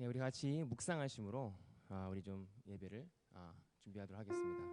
우리 같이 묵상하심으로 우리 좀 예배를 준비하도록 하겠습니다.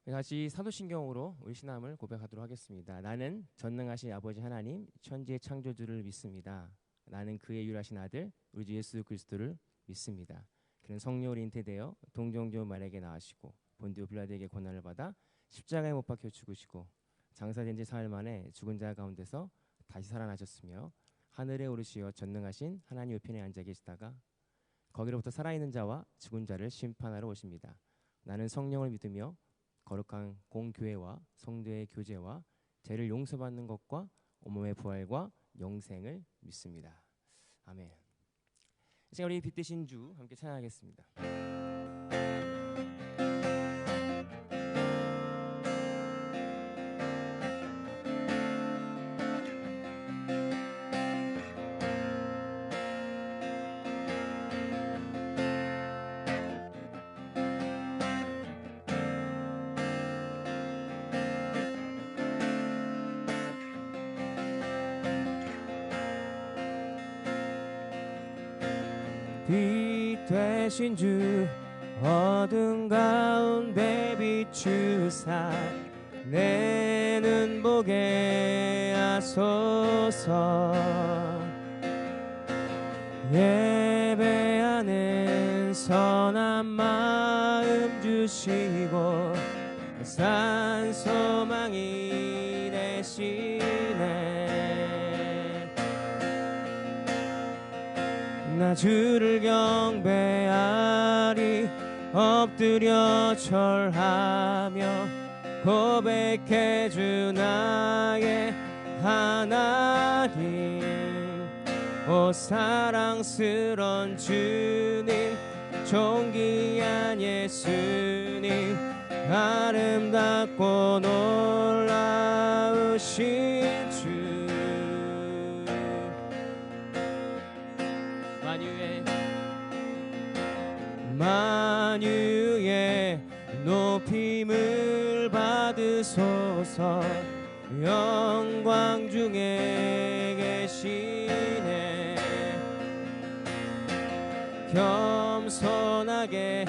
다시 사도신경으로 우리 신앙을 고백하도록 하겠습니다. 나는 전능하신 아버지 하나님 천지의 창조주를 믿습니다. 나는 그의 유일하신 아들 우리 주 예수 그리스도를 믿습니다. 그는 성령으로 잉태되어 동정녀 마리아에게 나으시고 본디오 빌라도에게 고난을 받아 십자가에 못 박혀 죽으시고 장사된 지 사흘 만에 죽은 자 가운데서 다시 살아나셨으며 하늘에 오르시어 전능하신 하나님 우편에 앉아 계시다가 거기로부터 살아있는 자와 죽은 자를 심판하러 오십니다. 나는 성령을 믿으며 거룩한 공교회와 성도의 교제와 죄를 용서받는 것과 온몸의 부활과 영생을 믿습니다. 아멘. 이제 우리 빛되신 주 함께 찬양하겠습니다. 빛 되신 주 어둠 가운데 비추사 내 눈 보게 하소서. 예배하는 선한 마음 주시고 산 소망이 되시네. 나 주를 경배하리 엎드려 절하며 고백해 주 나의 하나님. 오 사랑스런 주님 존귀한 예수님 아름답고 놀라우신 주. 만유의 높임을 받으소서. 영광 중에 계시네. 겸손하게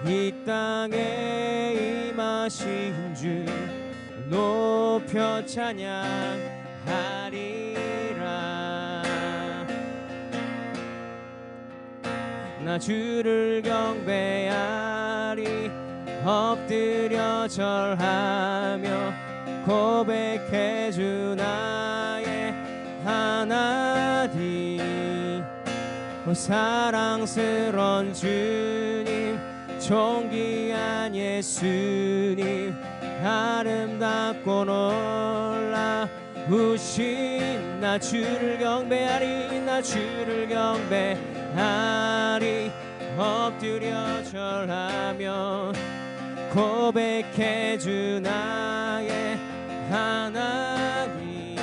이 땅에 임하신 주 높여 찬양하리라. 나 주를 경배하리 엎드려 절하며 고백해 주 나의 하나님. 오 사랑스런 주님 존귀한 예수님 아름답고 놀라우신. 나 주를 경배하리 나 주를 경배하리 엎드려 절하며 고백해 주 나의 하나님.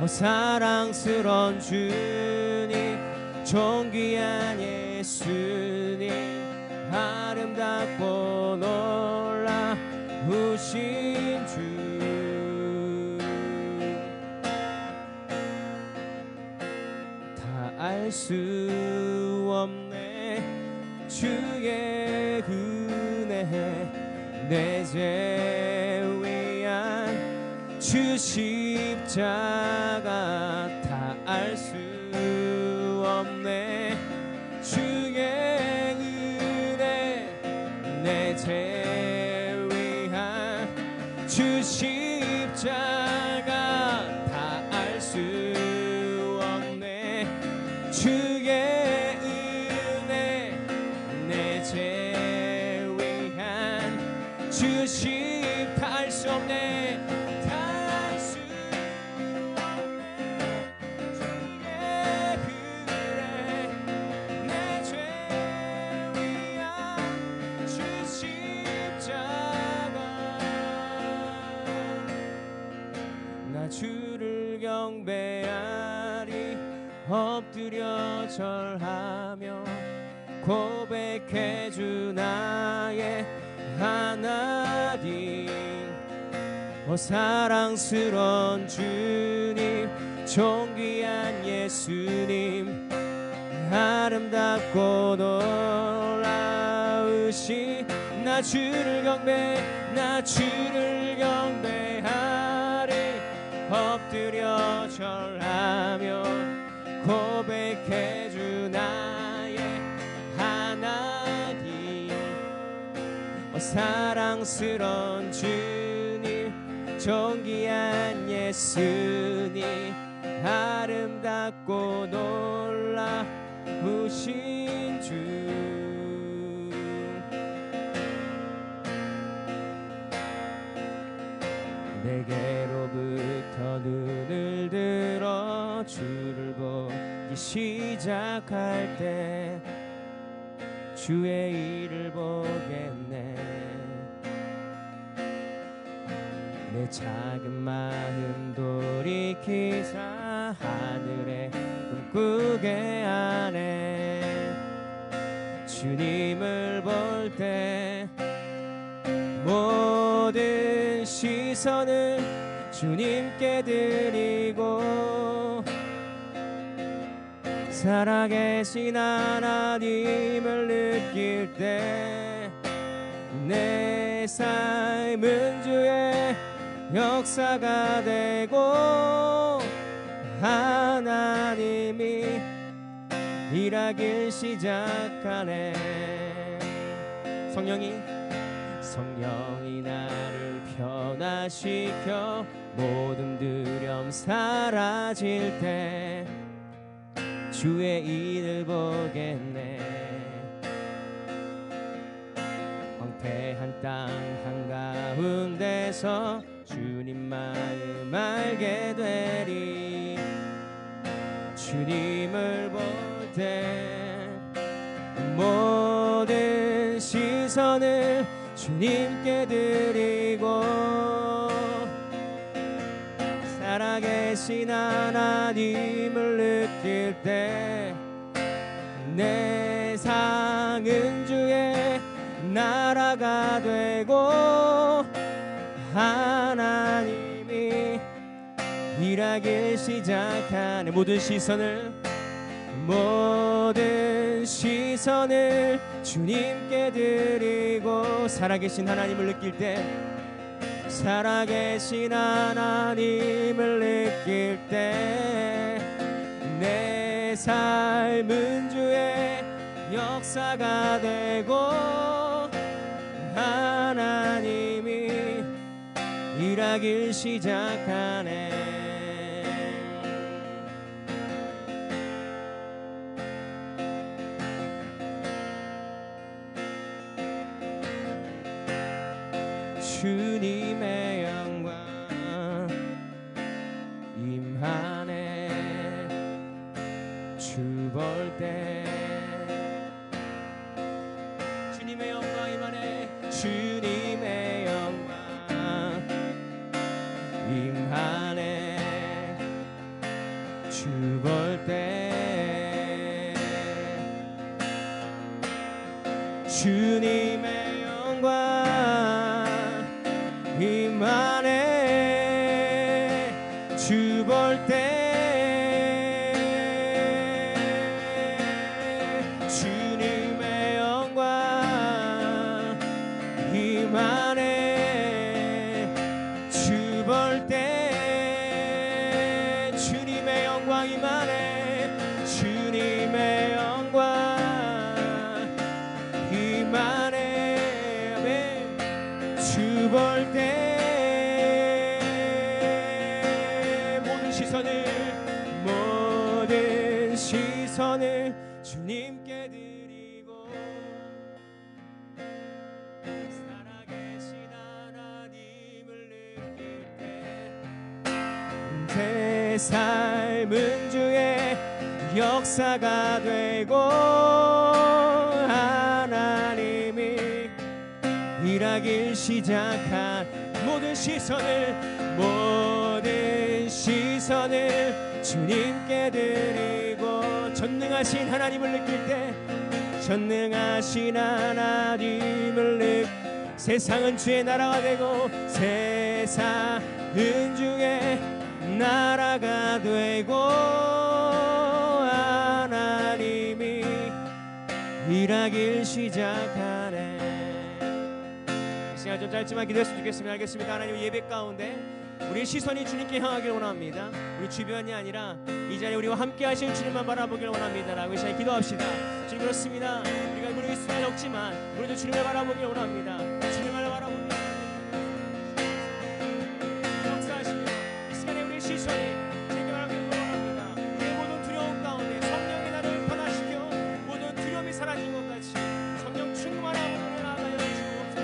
오 사랑스런 주님 존귀한 예수님 아름답고 놀라우신 주. 다 알 수 없네 주의 은혜 내 죄 위한 주 십자가. 다 알 수 없네 주의 은혜 내 죄 위한 주 십자가. 다 알 수 없네 주의 은혜 내 죄 경배하리 엎드려 절하며 고백해 주 나의 하나님. 사랑스러운 주님 존귀한 예수님 아름답고 놀라우신 나 주를 경배하리 엎드려 절하며 고백해 주 나의 하나님. 사랑스러운 주님 존귀한 예수님 아름답고 놀라우신 주. 내게로부터 눈을 들어 주를 보기 시작할 때 주의 일을 보겠네. 내 작은 마음 돌이키사 하늘에 꿈꾸게 하네. 주님을 볼 때 모든 시선을 주님께 드리고 살아계신 하나님을 느낄 때 내 삶은 주의 역사가 되고 하나님이 일하길 시작하네. 성령이 나를 변화시켜 모든 두려움 사라질 때 주의 일을 보겠네. 황폐한 땅 한가운데서 주님 마음 알게 되리. 주님을 볼 때 모든 시선을 주님께 드리고 살아계신 하나님을 느낄 때 내 상은 주의 나라가 되고 하나님이 일하길 시작하네. 모든 시선을 주님께 드리고 살아계신 하나님을 느낄 때 내 삶은 주의 역사가 되고 하나님이 일하길 시작하네. 주님의 영광 임하네. 주 볼 때 주님의 영광 임하네. 주님의 영광 임하네. 주 볼 때 주님의 영광 임하네. 주 볼 때 주님의 영광 임하네. 주 볼 때 주님의 영광 임하네. 주님의 영광 임하네. 아멘. 주 볼 때 모든 시선을 주님께 드리고 살아계신 하나님을 느낄 때 내 삶은 주의 역사가 되고 하나님이 일하길 시작한 모든 시선을 시선을 주님께 드리고 전능하신 하나님을 느낄 때 전능하신 하나님을 세상은 주의 나라가 되고 세상은 주의 나라가 되고 하나님이 일하길 시작하네. 이 시간 좀 짧지만 기도했으면 좋겠습니다. 알겠습니다. 하나님 예배 가운데 우리의 시선이 주님께 향하길 원합니다. 우리 주변이 아니라 이 자리에 우리와 함께 하실 주님만 바라보길 원합니다 라고 이 시간에 기도합시다. 주님 그렇습니다. 우리가 누릴 수는 없지만 우리도 주님을 바라보길 원합니다. 주님을 바라보길 역사하시며 이 시간에 우리의 시선이 주님께 바라보길 원합니다. 우리의 모든 두려움 가운데 성령의 나를 변화시켜 모든 두려움이 사라진 것 같이 성령 충만한 은혜를 나아가여 주옵소서.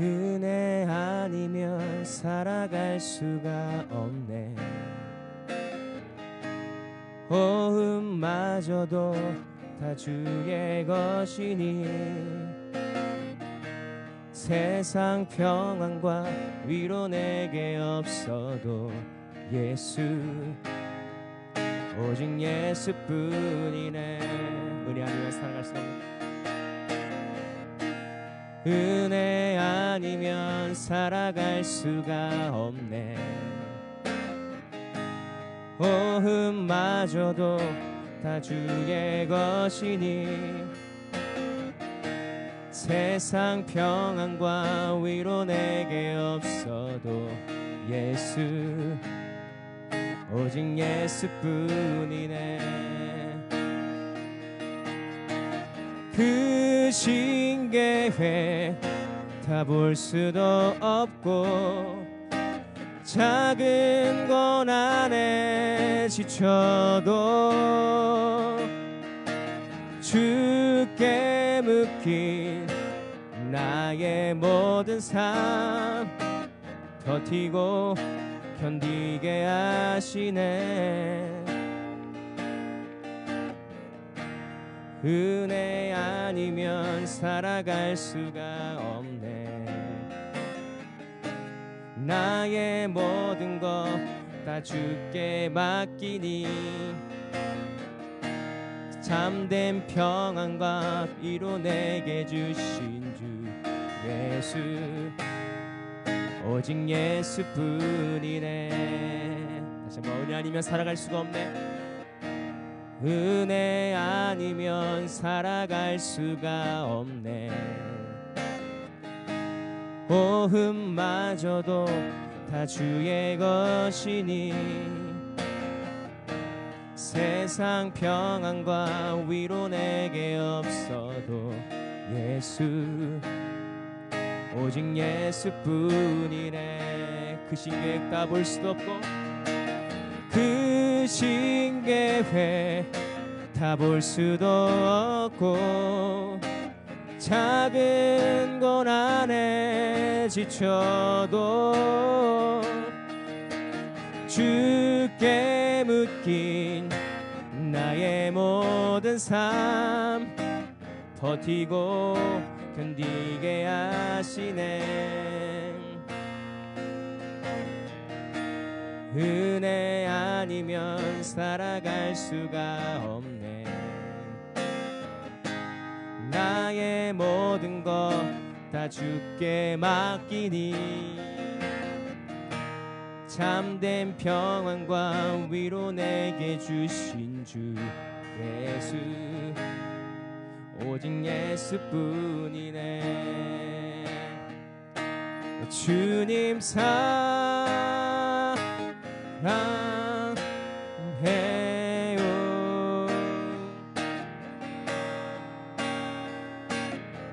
은혜 아니면 살아갈 수가 없네. 호흡마저도 다 주의 것이니 세상 평안과 위로 내게 없어도 예수 오직 예수뿐이네. 은혜 아니면 살아갈 수가 없네. 은혜 아니면 살아갈 수가 없네. 호흡마저도 다 주의 것이니 세상 평안과 위로 내게 없어도 예수 오직 예수뿐이네. 그 신계획 다 볼 수도 없고 작은 고난에 지쳐도 주께 묶인 나의 모든 삶 버티고 견디게 하시네. 은혜 아니면 살아갈 수가 없네. 나의 모든 것 다 주께 맡기니 참된 평안과 위로 내게 주신 주 예수 오직 예수뿐이네. 다시 한번 은혜 아니면 살아갈 수가 없네. 은혜 아니면 살아갈 수가 없네. 호흡마저도 다 주의 것이니 세상 평안과 위로 내게 없어도 예수 오직 예수뿐이네. 그 신계획 다 볼 수도 없고 그 신계획 다 볼 수도 없고 작은 고난에 지쳐도 주께 묶인 나의 모든 삶 버티고 견디게 하시네. 은혜 아니면 살아갈 수가 없네. 나의 모든 것 다 주께 맡기니 참된 평안과 위로 내게 주신 주 예수 오직 예수뿐이네. 주님 사랑해요.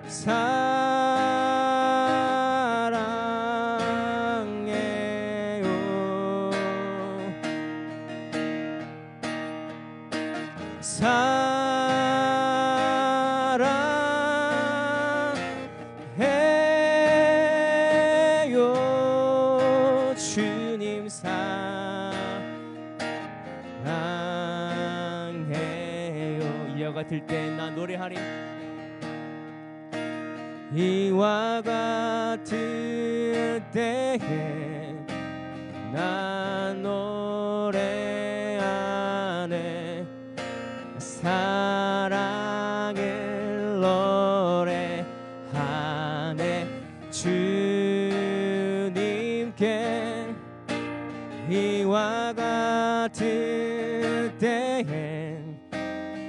사랑해요. 사랑해요. 주님 사랑해요. 이와 같을 때 나 노래하리. 이와 같을 때에 나 노래하네. 사랑을 노래하네. 주님께 이와 같을 때엔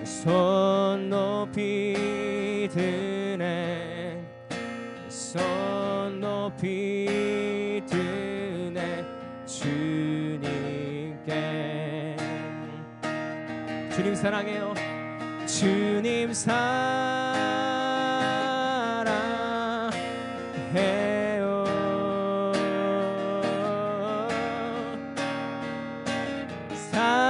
손 높이 드네. 손 높이 드네. 주님께. 주님 사랑해요. 주님 사랑해요. 사랑해요.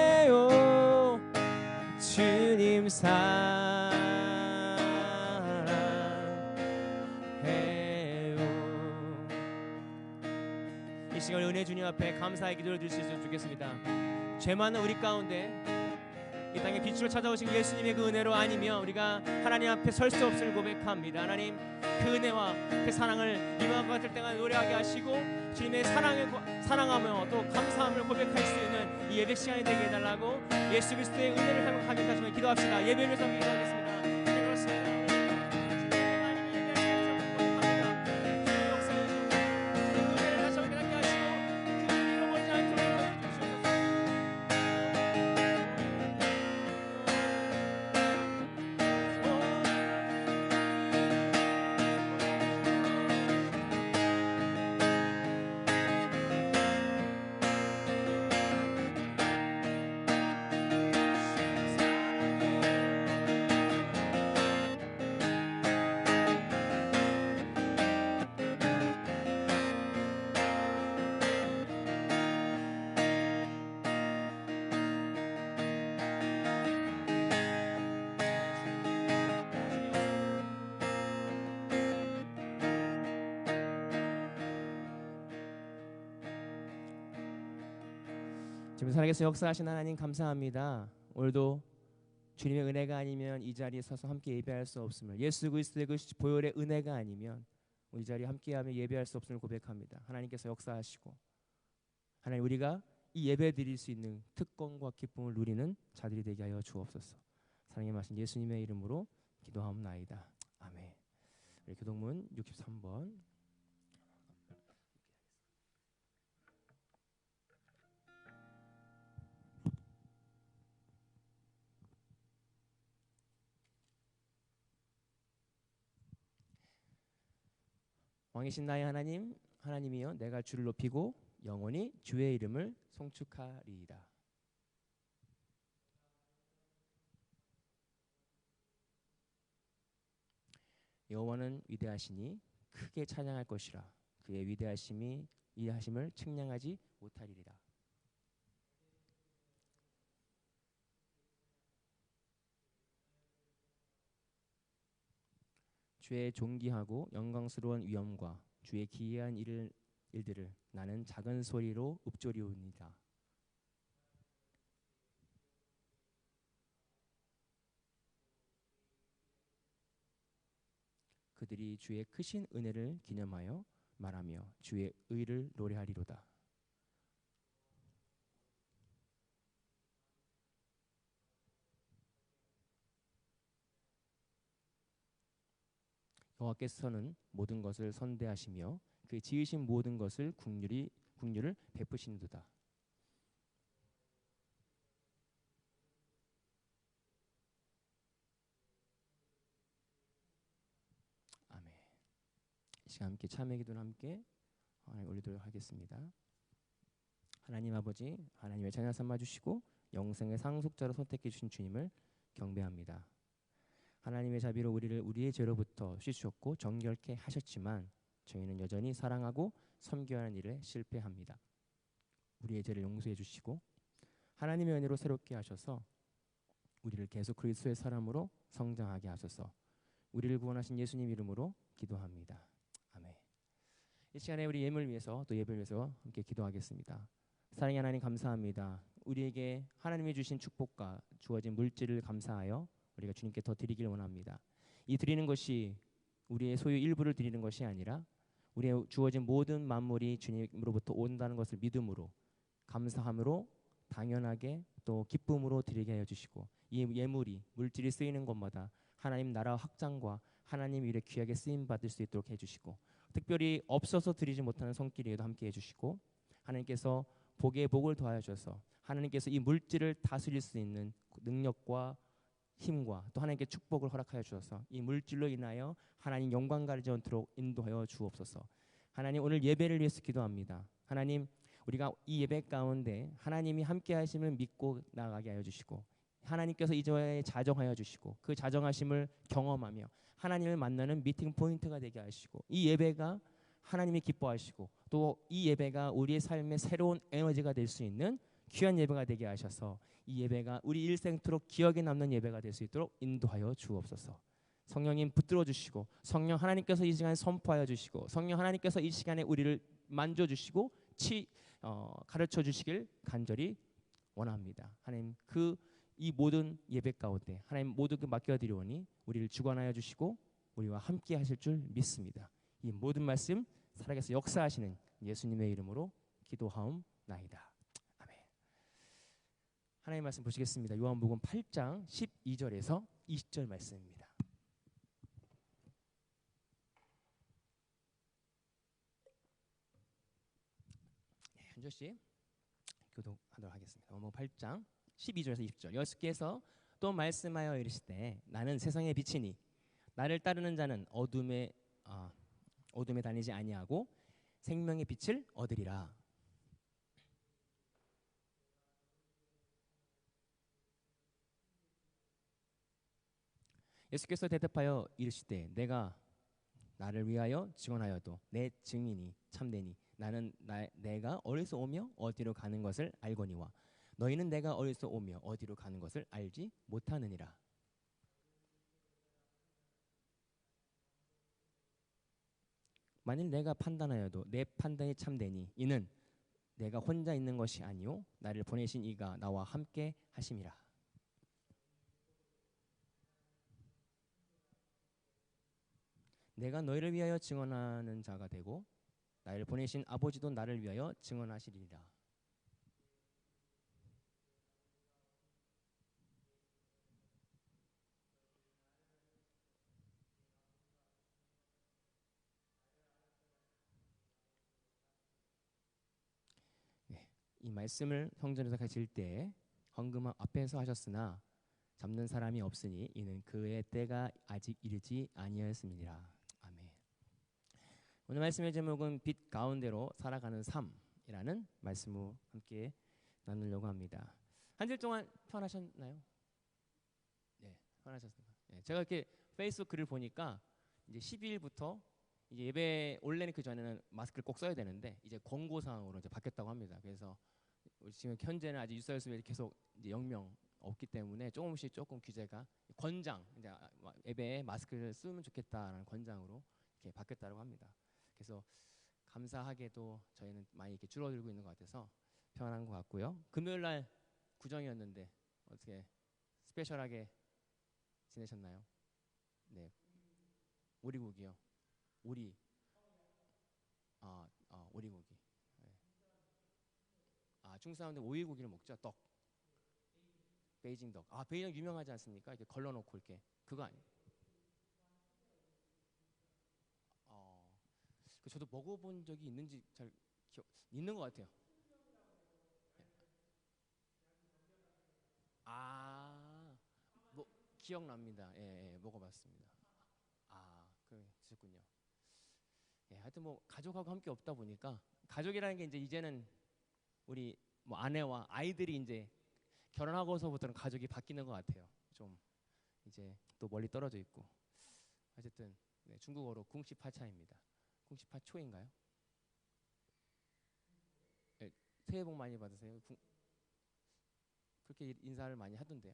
사랑해요. 주님 사랑해요. 이 시간 은혜 주님 앞에 감사의 기도를 드릴 수 있으면 좋겠습니다. 죄 많은 우리 가운데 이 땅에 빛으로 찾아오신 예수님의 그 은혜로 아니면 우리가 하나님 앞에 설 수 없음을 고백합니다. 하나님 그 은혜와 그 사랑을 이와 같을 때가 노래하게 하시고 주님의 사랑하며 또 감사함을 고백할 수 있는 이 예배 시간이 되게 해달라고 예수 그리스도의 은혜를 회복하기 위해서 기도합시다. 예배를 위해서 기도하겠습니다. 네, 그렇습니다. 지금 살아계신 역사하신 하나님 감사합니다. 오늘도 주님의 은혜가 아니면 이 자리에 서서 함께 예배할 수 없음을, 예수 그리스도의 그 보혈의 은혜가 아니면 우리 자리에 함께하며 예배할 수 없음을 고백합니다. 하나님께서 역사하시고 하나님 우리가 이 예배 드릴 수 있는 특권과 기쁨을 누리는 자들이 되게 하여 주옵소서. 사랑의 말씀 예수님의 이름으로 기도하옵나이다. 아멘. 교동문 63번. 왕이신 나의 하나님, 하나님이여 내가 주를 높이고 영원히 주의 이름을 송축하리이다. 여호와는 위대하시니 크게 찬양할 것이라. 그의 위대하심이 위대하심을 측량하지 못하리이다. 주의 존귀하고 영광스러운 위엄과 주의 기이한 일들을 나는 작은 소리로 읊조리옵니다. 그들이 주의 크신 은혜를 기념하여 말하며 주의 의를 노래하리로다. 여호와께서는 모든 것을 선대하시며 그 지으신 모든 것을 긍휼을 베푸시는도다. 이 시간 함께 참회 기도를 함께 올리도록 하겠습니다. 하나님 아버지, 하나님의 자녀 삼아 주시고 영생의 상속자로 선택해 주신 주님을 경배합니다. 하나님의 자비로 우리를 우리의 죄로부터 씻으셨고 정결케 하셨지만 저희는 여전히 사랑하고 섬겨야 하는 일에 실패합니다. 우리의 죄를 용서해 주시고 하나님의 은혜로 새롭게 하셔서 우리를 계속 그리스도의 사람으로 성장하게 하소서. 우리를 구원하신 예수님 이름으로 기도합니다. 아멘. 이 시간에 우리 예물을 위해서 또 예배를 위해서 함께 기도하겠습니다. 사랑의 하나님 감사합니다. 우리에게 하나님이 주신 축복과 주어진 물질을 감사하여 우리가 주님께 더 드리길 원합니다. 이 드리는 것이 우리의 소유 일부를 드리는 것이 아니라 우리의 주어진 모든 만물이 주님으로부터 온다는 것을 믿음으로 감사함으로 당연하게 또 기쁨으로 드리게 하여 주시고 이 예물이 물질이 쓰이는 곳마다 하나님 나라 확장과 하나님 일에 귀하게 쓰임 받을 수 있도록 해주시고 특별히 없어서 드리지 못하는 손길에도 함께 해주시고 하나님께서 복에 복을 더하여 주셔서 하나님께서 이 물질을 다스릴 수 있는 능력과 힘과 또 하나님께 축복을 허락하여 주셔서 이 물질로 인하여 하나님 영광 가리지 않도록 인도하여 주옵소서. 하나님 오늘 예배를 위해서 기도합니다. 하나님 우리가 이 예배 가운데 하나님이 함께 하심을 믿고 나아가게 하여 주시고 하나님께서 이제에 자정하여 주시고 그 자정하심을 경험하며 하나님을 만나는 미팅 포인트가 되게 하시고 이 예배가 하나님이 기뻐하시고 또 이 예배가 우리의 삶의 새로운 에너지가 될 수 있는 귀한 예배가 되게 하셔서 이 예배가 우리 일생토록 기억에 남는 예배가 될 수 있도록 인도하여 주옵소서. 성령님 붙들어 주시고 성령 하나님께서 이 시간에 선포하여 주시고 성령 하나님께서 이 시간에 우리를 만져주시고 가르쳐 주시길 간절히 원합니다. 하나님 이 모든 예배 가운데 하나님 모두 맡겨드리오니 우리를 주관하여 주시고 우리와 함께 하실 줄 믿습니다. 이 모든 말씀 살아계서 역사하시는 예수님의 이름으로 기도하옵나이다. 아멘. 하나님의 말씀 보시겠습니다. 요한복음 8장 12절에서 20절 말씀입니다. 한 절씩 교독하도록 하겠습니다. 요한복음 8장 12절에서 20절. 예수께서 또 말씀하여 이르시되 나는 세상의 빛이니 나를 따르는 자는 어둠에 다니지 아니하고 생명의 빛을 얻으리라. 예수께서 대답하여 이르시되 내가 나를 위하여 증언하여도 내 증인이 참되니 나는 내가 어디서 오며 어디로 가는 것을 알거니와 너희는 내가 어디서 오며 어디로 가는 것을 알지 못하느니라. 만일 내가 판단하여도 내 판단이 참되니 이는 내가 혼자 있는 것이 아니요 나를 보내신 이가 나와 함께 하심이라. 내가 너희를 위하여 증언하는 자가 되고 나를 보내신 아버지도 나를 위하여 증언하시리라. 이 말씀을 성전에서 가실 때 헌금 앞에서 하셨으나 잡는 사람이 없으니 이는 그의 때가 아직 이르지 아니하였음이니라. 아멘. 오늘 말씀의 제목은 빛 가운데로 살아가는 삶이라는 말씀으로 함께 나누려고 합니다. 한 주 동안 편하셨나요? 네, 편하셨습니다. 네, 제가 이렇게 페이스북 글을 보니까 이제 12일부터 이제 예배 원래는 그 전에는 마스크를 꼭 써야 되는데 이제 권고 사항으로 이제 바뀌었다고 합니다. 그래서 지금 현재는 아직 유사일수에 계속 이제 0명 없기 때문에 조금 규제가 권장 이제 예배에 마스크를 쓰면 좋겠다라는 권장으로 이렇게 바뀌었다고 합니다. 그래서 감사하게도 저희는 많이 이렇게 줄어들고 있는 것 같아서 편한 것 같고요. 금요일 날 구정이었는데 어떻게 스페셜하게 지내셨나요? 네, 오리고기요. 오리. 오리고기. 네. 중국 사람들 오리고기를 먹죠. 떡. 베이징 떡. 베이징 유명하지 않습니까? 이렇게 걸러놓고 이렇게 그거 아니에요? 저도 먹어본 적이 있는지 잘 있는 것 같아요. 뭐 기억납니다. 예, 먹어봤습니다. 그러셨군요. 예, 하여튼 뭐 가족하고 함께 없다 보니까 가족이라는 게 이제 이제는 우리 뭐 아내와 아이들이 이제 결혼하고서부터는 가족이 바뀌는 것 같아요. 좀 이제 또 멀리 떨어져 있고 어쨌든 네, 중국어로 궁시파차입니다. 궁시파초인가요? 네, 새해 복 많이 받으세요. 그렇게 인사를 많이 하던데요.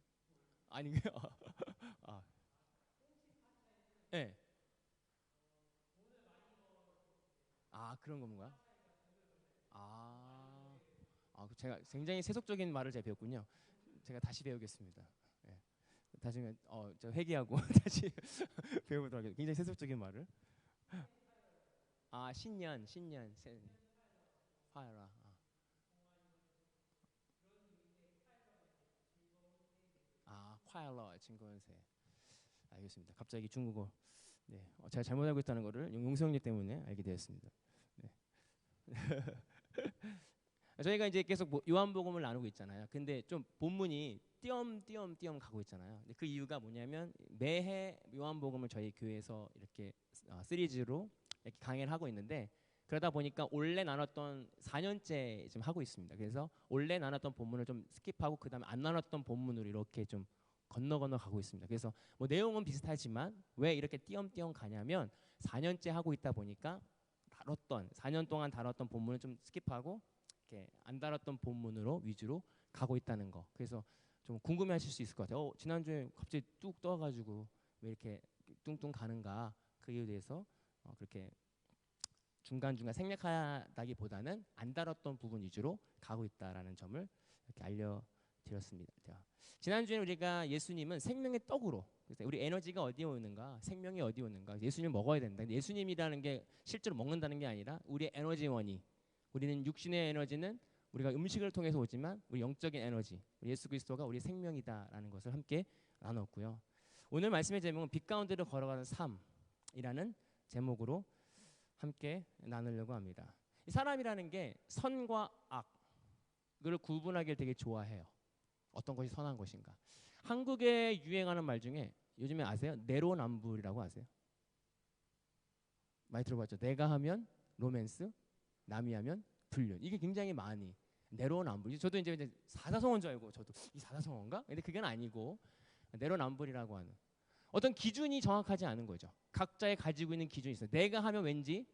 아니요. 아, 네. 아 그런 건가? 아, 제가 굉장히 세속적인 말을 제가 배웠군요. 제가 다시 배우겠습니다. 예. 나중에 저 회개하고 다시 배우도록 하겠습니다. 굉장히 세속적인 말을. 아 신년 화해라. 화일러 증거연세. 알겠습니다. 갑자기 중국어. 네, 제가 잘못 알고 있다는 것을 용성님 때문에 알게 되었습니다. 네. 저희가 이제 계속 요한복음을 나누고 있잖아요. 근데 좀 본문이 띄엄띄엄 가고 있잖아요. 근데 그 이유가 뭐냐면 매해 요한복음을 저희 교회에서 이렇게 시리즈로 이렇게 강의를 하고 있는데 그러다 보니까 원래 나눴던 4년째 지금 하고 있습니다. 그래서 원래 나눴던 본문을 좀 스킵하고 그다음에 안 나눴던 본문으로 이렇게 좀 건너 가고 있습니다. 그래서 뭐 내용은 비슷하지만 왜 이렇게 띄엄띄엄 가냐면 4년째 하고 있다 보니까 4년 동안 다뤘던 본문을 좀 스킵하고 이렇게 안 다뤘던 본문으로 위주로 가고 있다는 거. 그래서 좀 궁금해하실 수 있을 것 같아요. 지난주에 갑자기 뚝 떠가지고 왜 이렇게 뚱뚱 가는가 그 이유에 대해서 그렇게 중간중간 생략하다기보다는 안 다뤘던 부분 위주로 가고 있다라는 점을 이렇게 알려드렸습니다. 지난주에 우리가 예수님은 생명의 떡으로 우리 에너지가 어디에 오는가 생명이 어디에 오는가 예수님을 먹어야 된다. 예수님이라는 게 실제로 먹는다는 게 아니라 우리의 에너지원이 우리는 육신의 에너지는 우리가 음식을 통해서 오지만 우리 영적인 에너지 우리 예수 그리스도가 우리의 생명이다라는 것을 함께 나눴고요. 오늘 말씀의 제목은 빛 가운데로 걸어가는 삶이라는 제목으로 함께 나누려고 합니다. 이 사람이라는 게 선과 악을 구분하기를 되게 좋아해요. 어떤 것이 선한 것인가. 한국에 유행하는 말 중에 요즘에 아세요? 내로남불이라고 아세요? 많이 들어봤죠? 내가 하면 로맨스, 남이 하면 불륜. 이게 굉장히 많이 내로남불. 저도 이제 사자성어인 줄 알고 저도 이 사자성어인가? 근데 그건 아니고 내로남불이라고 하는 어떤 기준이 정확하지 않은 거죠. 각자의 가지고 있는 기준이 있어요. 내가 하면 왠지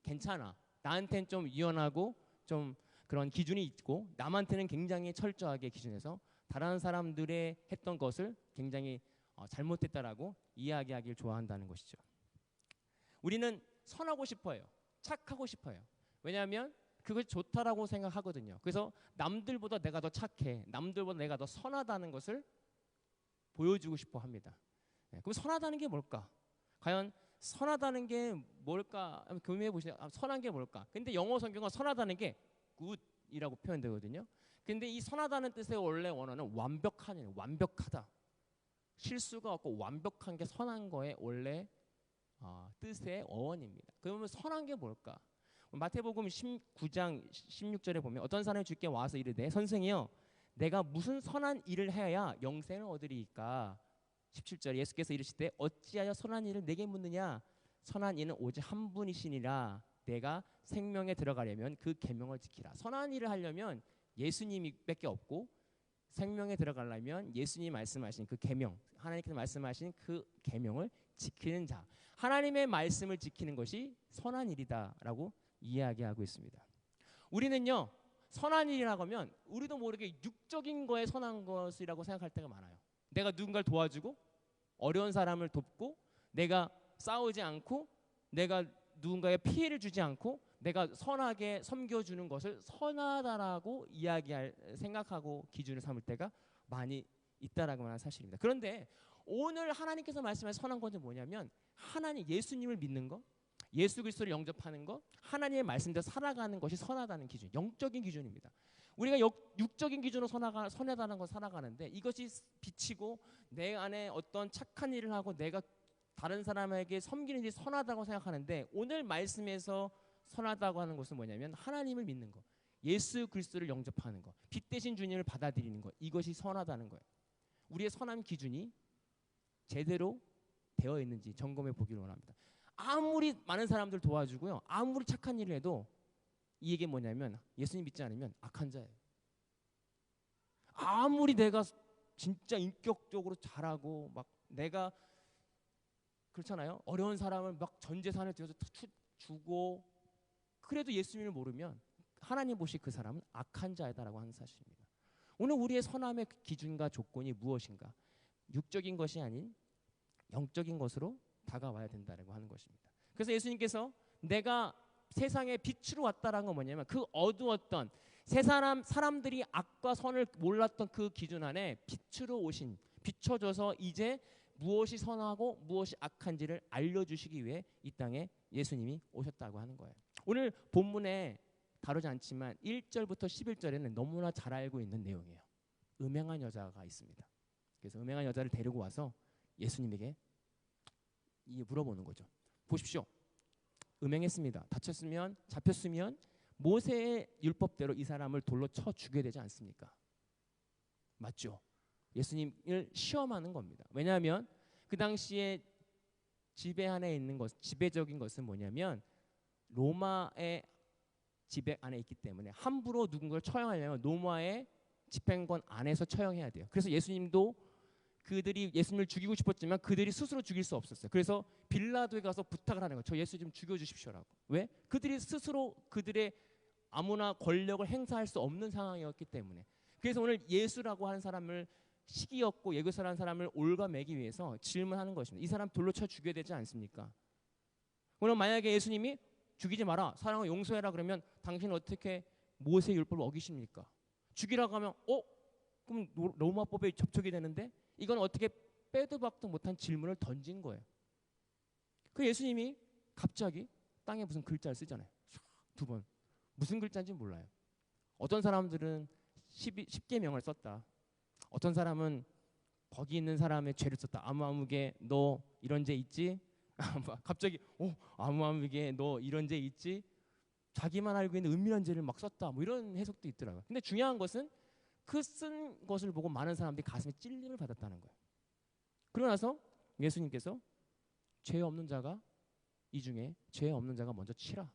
괜찮아. 나한테는 좀 유연하고 좀 그런 기준이 있고 남한테는 굉장히 철저하게 기준해서 다른 사람들의 했던 것을 굉장히 잘못했다라고 이야기하기를 좋아한다는 것이죠. 우리는 선하고 싶어요. 착하고 싶어요. 왜냐하면 그것이 좋다라고 생각하거든요. 그래서 남들보다 내가 더 착해. 남들보다 내가 더 선하다는 것을 보여주고 싶어 합니다. 네, 그럼 선하다는 게 뭘까? 과연 선하다는 게 뭘까? 한번 고민해 보시죠. 선한 게 뭘까? 근데 영어 성경은 선하다는 게 good이라고 표현되거든요. 근데 이 선하다는 뜻의 원래 원어는 완벽하다. 실수가 없고 완벽한 게 선한 거의 원래 뜻의 어원입니다. 그러면 선한 게 뭘까? 마태복음 19장 16절에 보면 어떤 사람이 주께 와서 이르되 선생이여 내가 무슨 선한 일을 해야 영생을 얻으리이까? 17절 예수께서 이르시되 어찌하여 선한 일을 내게 묻느냐? 선한 이는 오직 한 분이시니라. 내가 생명에 들어가려면 그 계명을 지키라. 선한 일을 하려면 예수님밖에 없고 생명에 들어가려면 예수님이 말씀하신 그 계명, 하나님께서 말씀하신 그 계명을 지키는 자, 하나님의 말씀을 지키는 것이 선한 일이다라고 이야기하고 있습니다. 우리는요 선한 일이라고 하면 우리도 모르게 육적인 거에 선한 것이라고 생각할 때가 많아요. 내가 누군가를 도와주고 어려운 사람을 돕고 내가 싸우지 않고 내가 누군가에 피해를 주지 않고 내가 선하게 섬겨주는 것을 선하다라고 생각하고 기준을 삼을 때가 많이 있다라고 하는 사실입니다. 그런데 오늘 하나님께서 말씀하신 선한 것은 뭐냐면 하나님 예수님을 믿는 것, 예수 그리스도를 영접하는 것, 하나님의 말씀대로 살아가는 것이 선하다는 기준, 영적인 기준입니다. 우리가 육적인 기준으로 선하다는 걸 살아가는데 이것이 비치고 내 안에 어떤 착한 일을 하고 내가 다른 사람에게 섬기는 일이 선하다고 생각하는데 오늘 말씀에서 선하다고 하는 것은 뭐냐면 하나님을 믿는 것, 예수 그리스도를 영접하는 것, 빛 대신 주님을 받아들이는 것, 이것이 선하다는 거예요. 우리의 선한 기준이 제대로 되어 있는지 점검해 보기를 원합니다. 아무리 많은 사람들 도와주고요, 아무리 착한 일을 해도 이 얘기 뭐냐면 예수님 믿지 않으면 악한 자예요. 아무리 내가 진짜 인격적으로 잘하고 막 내가 그렇잖아요. 어려운 사람을 막 전 재산을 들여서 주고 그래도 예수님을 모르면 하나님 보시 그 사람은 악한 자이다라고 하는 사실입니다. 오늘 우리의 선함의 기준과 조건이 무엇인가? 육적인 것이 아닌 영적인 것으로 다가와야 된다라고 하는 것입니다. 그래서 예수님께서 내가 세상에 빛으로 왔다라는 건 뭐냐면 그 어두웠던 사람들이 악과 선을 몰랐던 그 기준 안에 빛으로 오신, 비춰져서 이제 무엇이 선하고 무엇이 악한지를 알려주시기 위해 이 땅에 예수님이 오셨다고 하는 거예요. 오늘 본문에 다루지 않지만 1절부터 11절에는 너무나 잘 알고 있는 내용이에요. 음행한 여자가 있습니다. 그래서 음행한 여자를 데리고 와서 예수님에게 물어보는 거죠. 보십시오. 음행했습니다. 다쳤으면, 잡혔으면 모세의 율법대로 이 사람을 돌로 쳐 죽여야 되지 않습니까? 맞죠? 예수님을 시험하는 겁니다. 왜냐하면 그 당시에 지배 안에 있는 것, 지배적인 것은 뭐냐면 로마의 지배 안에 있기 때문에 함부로 누군가를 처형하려면 로마의 집행권 안에서 처형해야 돼요. 그래서 예수님도 그들이 예수님을 죽이고 싶었지만 그들이 스스로 죽일 수 없었어요. 그래서 빌라도에 가서 부탁을 하는 거예요. 저 예수 좀 죽여주십시오라고. 왜? 그들이 스스로 그들의 아무나 권력을 행사할 수 없는 상황이었기 때문에. 그래서 오늘 예수라고 하는 사람을 시기였고 예수라는 사람을 올가매기 위해서 질문하는 것입니다. 이 사람 돌로 쳐 죽여야 되지 않습니까? 그럼 만약에 예수님이 죽이지 마라, 사랑을 용서해라 그러면 당신은 어떻게 모세 율법을 어기십니까? 죽이라고 하면 그럼 로마법에 접촉이 되는데 이건 어떻게 빼도 박도 못한 질문을 던진 거예요. 그 예수님이 갑자기 땅에 무슨 글자를 쓰잖아요. 두 번. 무슨 글자인지 몰라요. 어떤 사람들은 10계명을 썼다. 어떤 사람은 거기 있는 사람의 죄를 썼다. 아무아무게 너 이런 죄 있지? 갑자기 아무아무게 너 이런 죄 있지? 자기만 알고 있는 은밀한 죄를 막 썼다. 뭐 이런 해석도 있더라고요. 근데 중요한 것은 그 쓴 것을 보고 많은 사람들이 가슴에 찔림을 받았다는 거예요. 그러고 나서 예수님께서 죄 없는 자가 이 중에 죄 없는 자가 먼저 치라.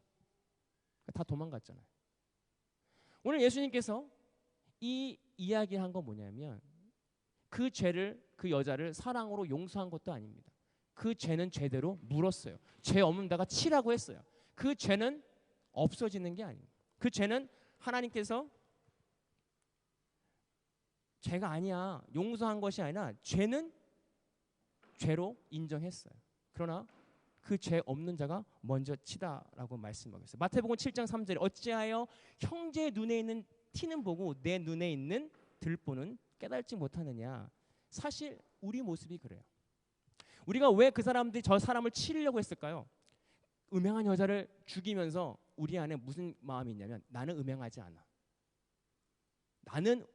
다 도망갔잖아요. 오늘 예수님께서 이 이야기를 한 건 뭐냐면 그 죄를, 그 여자를 사랑으로 용서한 것도 아닙니다. 그 죄는 죄대로 물었어요. 죄 없는 자가 치라고 했어요. 그 죄는 없어지는 게 아닙니다. 그 죄는 하나님께서 죄가 아니야, 용서한 것이 아니라 죄는 죄로 인정했어요. 그러나 그 죄 없는 자가 먼저 치다라고 말씀하고 있어요. 마태복음 7장 3절에 어찌하여 형제의 눈에 있는 티는 보고 내 눈에 있는 들보는 깨달지 못하느냐. 사실 우리 모습이 그래요. 우리가 왜 그 사람들이 저 사람을 치려고 했을까요? 음행한 여자를 죽이면서 우리 안에 무슨 마음이 있냐면 나는 음행하지 않아. 나는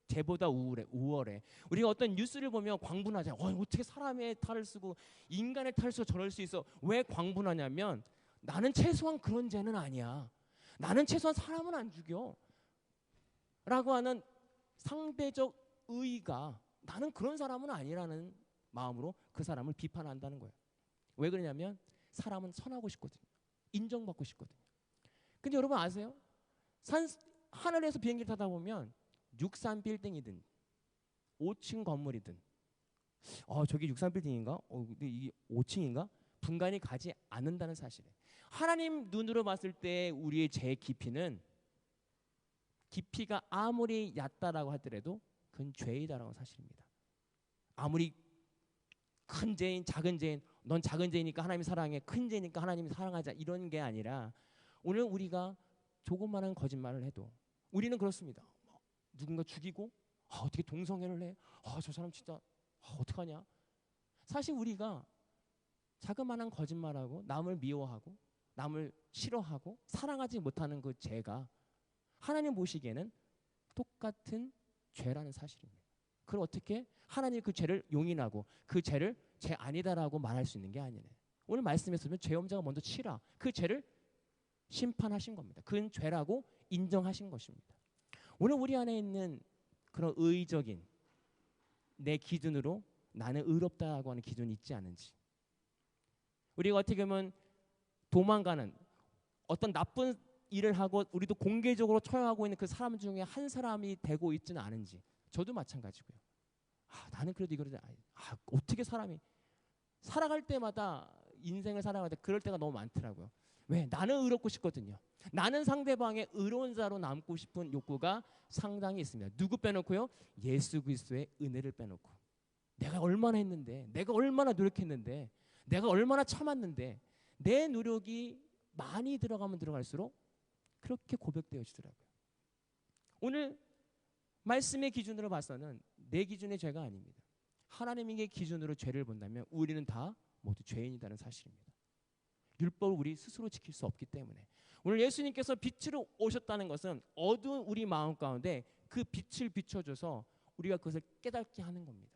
쟤보다 우월해. 우리가 어떤 뉴스를 보면 광분하잖아요. 어떻게 사람의 탈을 쓰고 인간의 탈을 쓰고 저럴 수 있어. 왜 광분하냐면 나는 최소한 그런 죄는 아니야. 나는 최소한 사람은 안 죽여. 라고 하는 상대적 의의가 나는 그런 사람은 아니라는 마음으로 그 사람을 비판한다는 거예요. 왜 그러냐면 사람은 선하고 싶거든요. 인정받고 싶거든요. 근데 여러분 아세요? 하늘에서 비행기를 타다 보면 63 빌딩이든 5층 건물이든 저기 63 빌딩인가? 근데 이게 5층인가? 분간이 가지 않는다는 사실이에요. 하나님 눈으로 봤을 때 우리의 죄 깊이는 깊이가 아무리 얕다라고 하더라도 그건 죄이다라고 사실입니다. 아무리 큰 죄인, 작은 죄인, 넌 작은 죄이니까 하나님이 사랑해, 큰 죄니까 하나님이 사랑하자 이런 게 아니라 오늘 우리가 조그마한 거짓말을 해도 우리는 그렇습니다. 누군가 죽이고 어떻게 동성애를 해? 저 사람 진짜 어떡하냐? 사실 우리가 자그마한 거짓말하고 남을 미워하고 남을 싫어하고 사랑하지 못하는 그 죄가 하나님 보시기에는 똑같은 죄라는 사실입니다. 그걸 어떻게 하나님 그 죄를 용인하고 그 죄를 죄 아니다라고 말할 수 있는 게 아니네. 오늘 말씀에서 보면 죄 없는 자가 먼저 치라. 그 죄를 심판하신 겁니다. 그건 죄라고 인정하신 것입니다. 오늘 우리 안에 있는 그런 의적인 내 기준으로 나는 의롭다고 하는 기준이 있지 않은지, 우리가 어떻게 보면 도망가는 어떤 나쁜 일을 하고 우리도 공개적으로 처형하고 있는 그 사람 중에 한 사람이 되고 있지는 않은지. 저도 마찬가지고요. 나는 그래도 이거를 어떻게 사람이 살아갈 때마다 인생을 살아갈 때 그럴 때가 너무 많더라고요. 왜? 나는 의롭고 싶거든요. 나는 상대방의 의로운 자로 남고 싶은 욕구가 상당히 있습니다. 누구 빼놓고요? 예수 그리스도의 은혜를 빼놓고. 내가 얼마나 했는데, 내가 얼마나 노력했는데, 내가 얼마나 참았는데, 내 노력이 많이 들어가면 들어갈수록 그렇게 고백되어지더라고요. 오늘 말씀의 기준으로 봐서는 내 기준의 죄가 아닙니다. 하나님의 기준으로 죄를 본다면 우리는 다 모두 죄인이라는 사실입니다. 율법을 우리 스스로 지킬 수 없기 때문에 오늘 예수님께서 빛으로 오셨다는 것은 어두운 우리 마음 가운데 그 빛을 비춰줘서 우리가 그것을 깨닫게 하는 겁니다.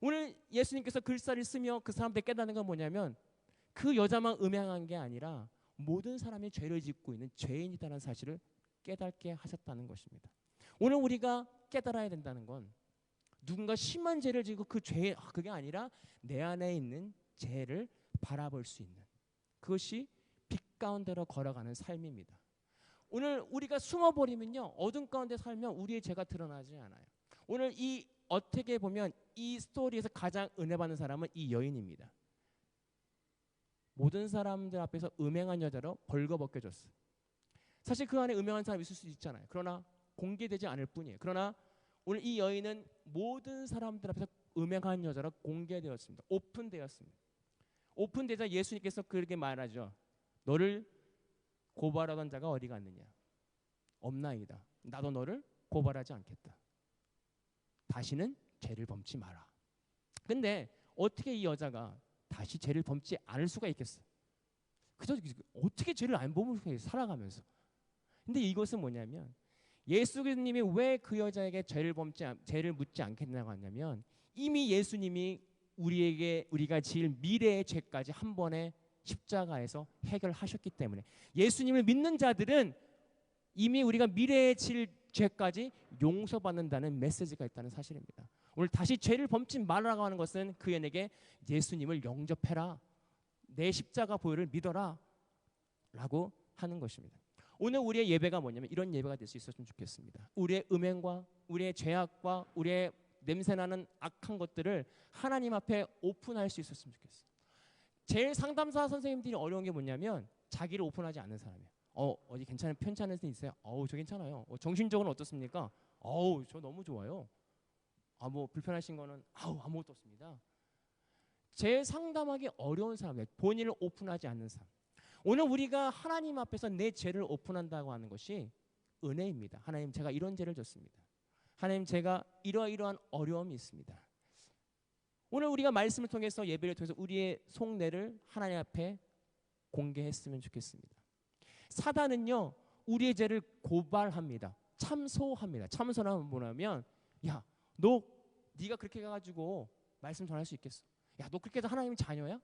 오늘 예수님께서 글사를 쓰며 그 사람들 깨닫는 건 뭐냐면 그 여자만 음행한 게 아니라 모든 사람이 죄를 짓고 있는 죄인이라는 사실을 깨닫게 하셨다는 것입니다. 오늘 우리가 깨달아야 된다는 건 누군가 심한 죄를 지고 그 죄, 그게 아니라 내 안에 있는 죄를 바라볼 수 있는 그것이 빛 가운데로 걸어가는 삶입니다. 오늘 우리가 숨어버리면요, 어둠 가운데 살면 우리의 죄가 드러나지 않아요. 오늘 이 어떻게 보면 이 스토리에서 가장 은혜 받는 사람은 이 여인입니다. 모든 사람들 앞에서 음행한 여자로 벌거벗겨졌어요. 사실 그 안에 음행한 사람이 있을 수 있잖아요. 그러나 공개되지 않을 뿐이에요. 그러나 오늘 이 여인은 모든 사람들 앞에서 음행한 여자로 공개되었습니다. 오픈되었습니다. 오픈되자 예수님께서 그렇게 말하죠. 너를 고발하던 자가 어디 갔느냐? 없나이다. 나도 너를 고발하지 않겠다. 다시는 죄를 범치 마라. 근데 어떻게 이 여자가 다시 죄를 범치 않을 수가 있겠어요? 그저 어떻게 죄를 안 범을 살아가면서. 근데 이것은 뭐냐면 예수님이 왜 그 여자에게 죄를 묻지 않겠다고 하냐면 이미 예수님이 우리가 지을 미래의 죄까지 한 번에 십자가에서 해결하셨기 때문에 예수님을 믿는 자들은 이미 우리가 미래의 질 죄까지 용서받는다는 메시지가 있다는 사실입니다. 오늘 다시 죄를 범치 말라고 하는 것은 그에게 예수님을 영접해라. 내 십자가 보혈을 믿어라. 라고 하는 것입니다. 오늘 우리의 예배가 뭐냐면 이런 예배가 될 수 있었으면 좋겠습니다. 우리의 음행과 우리의 죄악과 우리의 냄새나는 악한 것들을 하나님 앞에 오픈할 수 있었으면 좋겠어요. 제일 상담사 선생님들이 어려운 게 뭐냐면 자기를 오픈하지 않는 사람이에요. 어디 편찮은 데 있어요? 저 괜찮아요. 정신적으로는 어떻습니까? 저 너무 좋아요. 뭐 불편하신 거는 아무것도 없습니다. 제일 상담하기 어려운 사람이에요. 본인을 오픈하지 않는 사람. 오늘 우리가 하나님 앞에서 내 죄를 오픈한다고 하는 것이 은혜입니다. 하나님, 제가 이런 죄를 졌습니다. 하나님, 제가 이러이러한 어려움이 있습니다. 오늘 우리가 말씀을 통해서 예배를 통해서 우리의 속내를 하나님 앞에 공개했으면 좋겠습니다. 사단은요, 우리의 죄를 고발합니다. 참소합니다. 참소는 뭐냐면, 야, 네가 그렇게 해가지고 말씀 전할 수 있겠어? 야, 너 그렇게 해서 하나님 자녀야?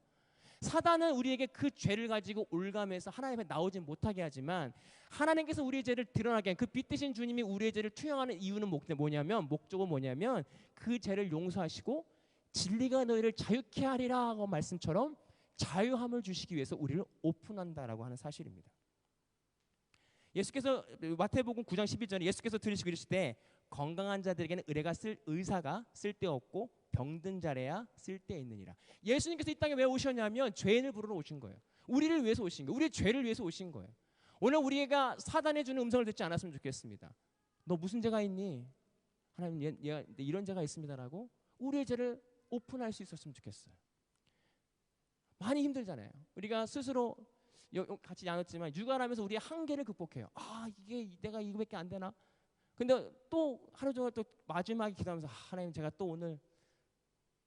사단은 우리에게 그 죄를 가지고 올가면서 하나님 앞에 나오지 못하게 하지만 하나님께서 우리의 죄를 드러나게 한 그 빛 대신 주님이 우리의 죄를 투영하는 이유는 목적은 뭐냐면 그 죄를 용서하시고 진리가 너희를 자유케 하리라 하고 말씀처럼 자유함을 주시기 위해서 우리를 오픈한다라고 하는 사실입니다. 예수께서 마태복음 9장 12절에 예수께서 들으시고 이르실 때 건강한 자들에게는 의사가 쓸데없고 병든 자래야 쓸데있느니라. 예수님께서 이 땅에 왜 오셨냐면 죄인을 부르러 오신 거예요. 우리를 위해서 오신 거예요. 우리의 죄를 위해서 오신 거예요. 오늘 우리가 사단의 주는 음성을 듣지 않았으면 좋겠습니다. 너 무슨 죄가 있니? 하나님, 얘가 이런 죄가 있습니다라고 우리의 죄를 오픈할 수 있었으면 좋겠어요. 많이 힘들잖아요. 우리가 스스로 같이 나눴지만 육아하면서 우리의 한계를 극복해요. 이게 내가 이거밖에 안 되나? 근데 또 하루 종일 또 마지막에 기도하면서 하나님, 제가 또 오늘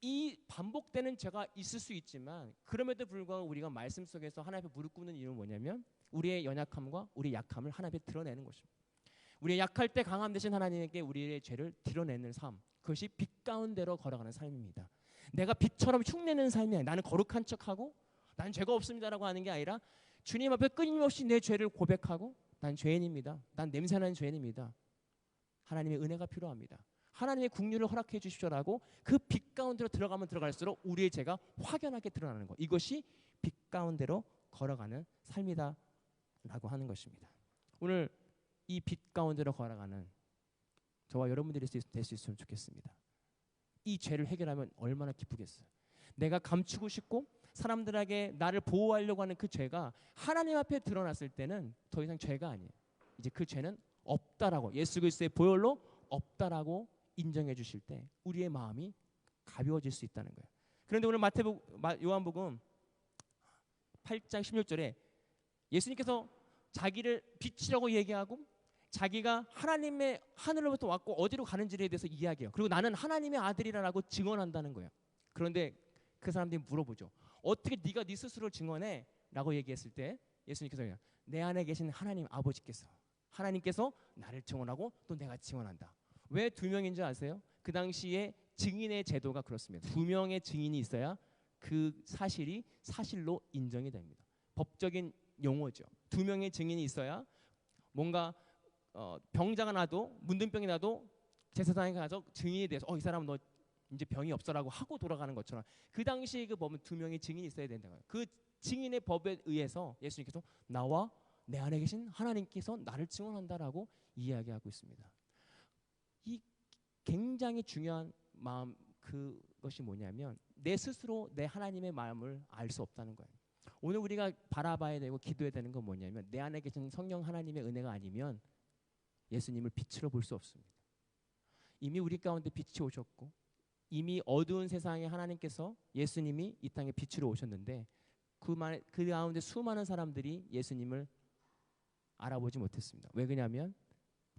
이 반복되는 죄가 있을 수 있지만 그럼에도 불구하고 우리가 말씀 속에서 하나님 앞에 무릎 꿇는 이유는 뭐냐면 우리의 연약함과 우리의 약함을 하나님 앞에 드러내는 것입니다. 우리의 약할 때 강함 되신 하나님에게 우리의 죄를 드러내는 삶, 그것이 빛 가운데로 걸어가는 삶입니다. 내가 빛처럼 흉내내는 삶이 아니라 나는 거룩한 척하고 난 죄가 없습니다라고 하는 게 아니라 주님 앞에 끊임없이 내 죄를 고백하고 난 죄인입니다. 난 냄새나는 죄인입니다. 하나님의 은혜가 필요합니다. 하나님의 국류를 허락해 주십시오라고 그 빛 가운데로 들어가면 들어갈수록 우리의 죄가 확연하게 드러나는 것. 이것이 빛 가운데로 걸어가는 삶이다라고 하는 것입니다. 오늘 이 빛 가운데로 걸어가는 저와 여러분들이 될 수 있으면 좋겠습니다. 이 죄를 해결하면 얼마나 기쁘겠어요. 내가 감추고 싶고 사람들에게 나를 보호하려고 하는 그 죄가 하나님 앞에 드러났을 때는 더 이상 죄가 아니에요. 이제 그 죄는 없다라고, 예수 그리스도의 보혈로 없다라고 인정해 주실 때 우리의 마음이 가벼워질 수 있다는 거예요. 그런데 오늘 요한복음 8장 16절에 예수님께서 자기를 빛이라고 얘기하고 자기가 하나님의 하늘로부터 왔고 어디로 가는지에 대해서 이야기해요. 그리고 나는 하나님의 아들이라고 증언한다는 거예요. 그런데 그 사람들이 물어보죠. 어떻게 네가 네 스스로를 증언해? 라고 얘기했을 때 예수님께서 내 안에 계신 하나님 아버지께서, 하나님께서 나를 증언하고 또 내가 증언한다. 왜 두 명인지 아세요? 그 당시에 증인의 제도가 그렇습니다. 두 명의 증인이 있어야 그 사실이 사실로 인정이 됩니다. 법적인 용어죠. 두 명의 증인이 있어야 뭔가 병자가 나도, 문둥병이 나도 제사장에 가서 증인에 대해서 이 사람은 너 이제 병이 없어라고 하고 돌아가는 것처럼 그 당시에 그 법은 두 명의 증인이 있어야 된다는 거예요. 그 증인의 법에 의해서 예수님께서 나와 내 안에 계신 하나님께서 나를 증언한다라고 이야기하고 있습니다. 이 굉장히 중요한 마음, 그것이 뭐냐면 내 스스로 내 하나님의 마음을 알 수 없다는 거예요. 오늘 우리가 바라봐야 되고 기도해야 되는 건 뭐냐면 내 안에 계신 성령 하나님의 은혜가 아니면 예수님을 빛으로 볼 수 없습니다. 이미 우리 가운데 빛이 오셨고 이미 어두운 세상에 하나님께서 예수님이 이 땅에 빛으로 오셨는데 그 가운데 수많은 사람들이 예수님을 알아보지 못했습니다. 왜 그러냐면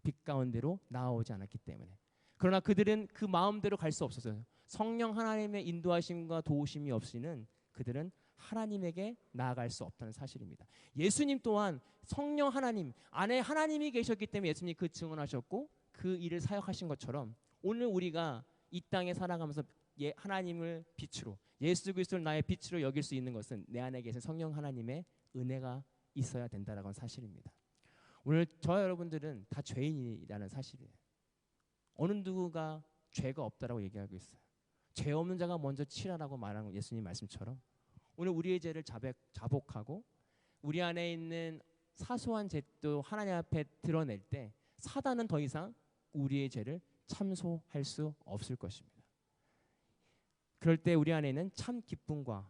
빛 가운데로 나아오지 않았기 때문에. 그러나 그들은 그 마음대로 갈 수 없었어요. 성령 하나님의 인도하심과 도우심이 없이는 그들은 하나님에게 나아갈 수 없다는 사실입니다. 예수님 또한 성령 하나님 안에 하나님이 계셨기 때문에 예수님이 그 증언하셨고 그 일을 사역하신 것처럼 오늘 우리가 이 땅에 살아가면서 하나님을 빛으로, 예수 그리스도를 나의 빛으로 여길 수 있는 것은 내 안에 계신 성령 하나님의 은혜가 있어야 된다라는 건 사실입니다. 오늘 저와 여러분들은 다 죄인이라는 사실이에요. 어느 누구가 죄가 없다라고 얘기하고 있어요. 죄 없는 자가 먼저 치라라고 말하는 예수님 말씀처럼 오늘 우리의 죄를 자복하고 우리 안에 있는 사소한 죄도 하나님 앞에 드러낼 때 사단은 더 이상 우리의 죄를 참소할 수 없을 것입니다. 그럴 때 우리 안에는 참 기쁨과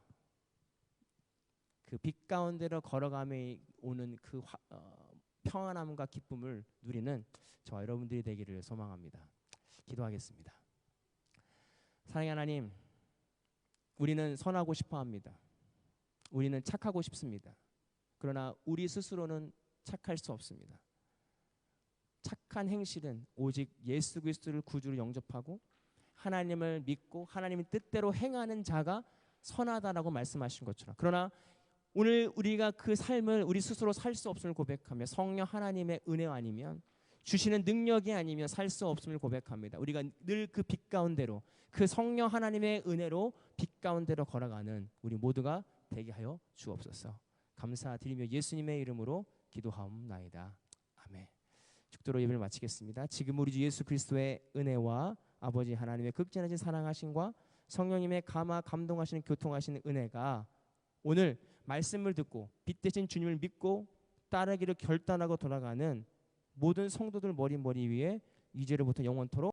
그 빛 가운데로 걸어가며 오는 그 평안함과 기쁨을 누리는 저와 여러분들이 되기를 소망합니다. 기도하겠습니다. 사랑의 하나님, 우리는 선하고 싶어 합니다. 우리는 착하고 싶습니다. 그러나 우리 스스로는 착할 수 없습니다. 착한 행실은 오직 예수 그리스도를 구주로 영접하고 하나님을 믿고 하나님의 뜻대로 행하는 자가 선하다라고 말씀하신 것처럼, 그러나 오늘 우리가 그 삶을 우리 스스로 살 수 없음을 고백하며 성령 하나님의 은혜 아니면 주시는 능력이 아니면 살 수 없음을 고백합니다. 우리가 늘 그 빛 가운데로 그 성령 하나님의 은혜로 빛 가운데로 걸어가는 우리 모두가 되게 하여 주옵소서. 감사드리며 예수님의 이름으로 기도하옵나이다. 아멘. 축도로 예배를 마치겠습니다. 지금 우리 주 예수 그리스도의 은혜와 아버지 하나님의 극진하신 사랑하심과 성령님의 감동하시는 교통하시는 은혜가 오늘 말씀을 듣고 빛 대신 주님을 믿고 따르기를 결단하고 돌아가는 모든 성도들 머리 위에 이제로부터 영원토록